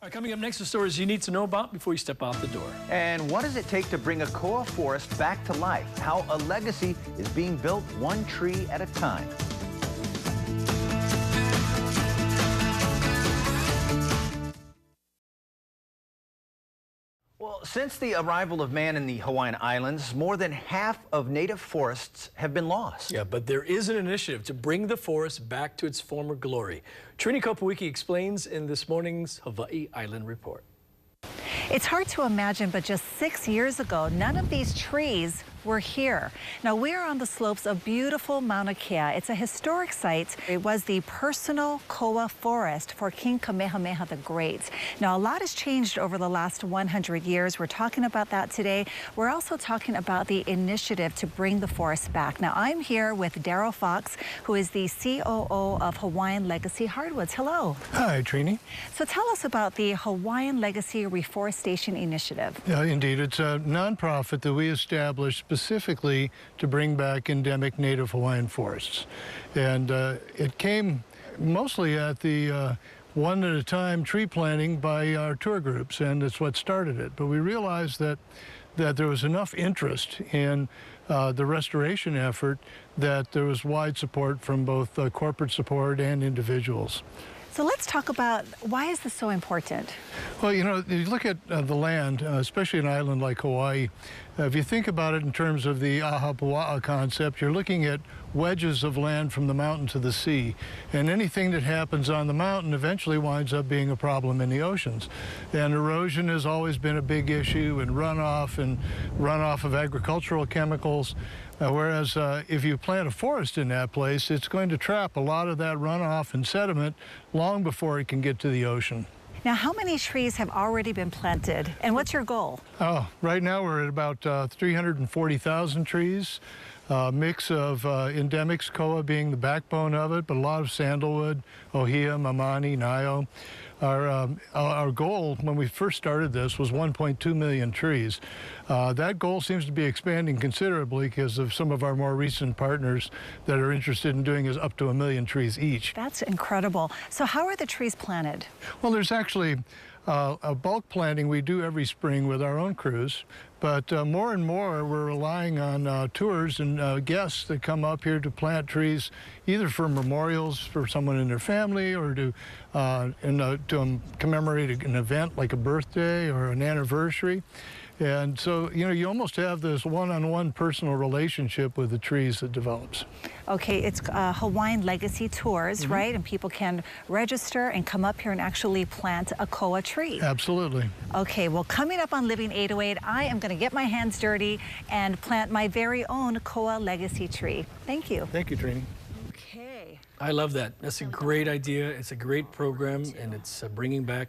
Coming up next, the stories you need to know about before you step out the door. And what does it take to bring a koa forest back to life? How a legacy is being built one tree at a time. Well, since the arrival of man in the Hawaiian Islands, more than half of native forests have been lost. Yeah, but there is an initiative to bring the forest back to its former glory. Trini Kopawiki explains in this morning's Hawaii Island Report. It's hard to imagine, but just 6 years ago, none of these trees were here. Now, we are on the slopes of beautiful Mauna Kea. It's a historic site. It was the personal koa forest for King Kamehameha the Great. Now, a lot has changed over the last 100 years. We're talking about that today. We're also talking about the initiative to bring the forest back. Now, I'm here with Daryl Fox, who is the COO of Hawaiian Legacy Hardwoods. Hello. Hi, Trini. So tell us about the Hawaiian Legacy Reforestation Initiative. Yeah, indeed. It's a nonprofit that we established specifically to bring back endemic native Hawaiian forests. And it came mostly at the one at a time tree planting by our tour groups, and it's what started it. But we realized that there was enough interest in the restoration effort that there was wide support from both corporate support and individuals. So let's talk about why is this so important? Well, you know, you look at the land, especially an island like Hawaii, if you think about it in terms of the ahapua'a concept, you're looking at wedges of land from the mountain to the sea. And anything that happens on the mountain eventually winds up being a problem in the oceans. And erosion has always been a big issue, and runoff of agricultural chemicals. Whereas if you plant a forest in that place, it's going to trap a lot of that runoff and sediment long before it can get to the ocean. Now, how many trees have already been planted, and what's your goal? Oh, right now we're at about 340,000 trees. Mix of endemics, koa being the backbone of it, but a lot of sandalwood, ohia, mamani, nio. Our goal when we first started this was 1.2 million trees. That goal seems to be expanding considerably because of some of our more recent partners that are interested in doing is up to 1 million trees each. That's incredible. So how are the trees planted? Well, there's actually a bulk planting we do every spring with our own crews, but more and more we're relying on tours and guests that come up here to plant trees, either for memorials for someone in their family or to commemorate an event like a birthday or an anniversary. And so, you know, you almost have this one-on-one personal relationship with the trees that develops. Okay, it's Hawaiian Legacy Tours, right? And people can register and come up here and actually plant a koa tree. Absolutely. Okay, well, coming up on Living 808, I am going to get my hands dirty and plant my very own koa legacy tree. Thank you. Thank you, Trini. Okay. I love that. That's a great idea. It's a great program, and it's bringing back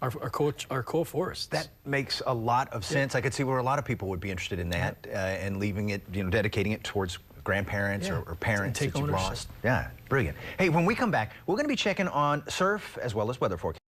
our koa forest. That makes a lot of sense. I could see where a lot of people would be interested in that and leaving it, you know, dedicating it towards grandparents or parents that you've lost. Yeah, brilliant. Hey, when we come back, we're going to be checking on surf as well as weather forecast.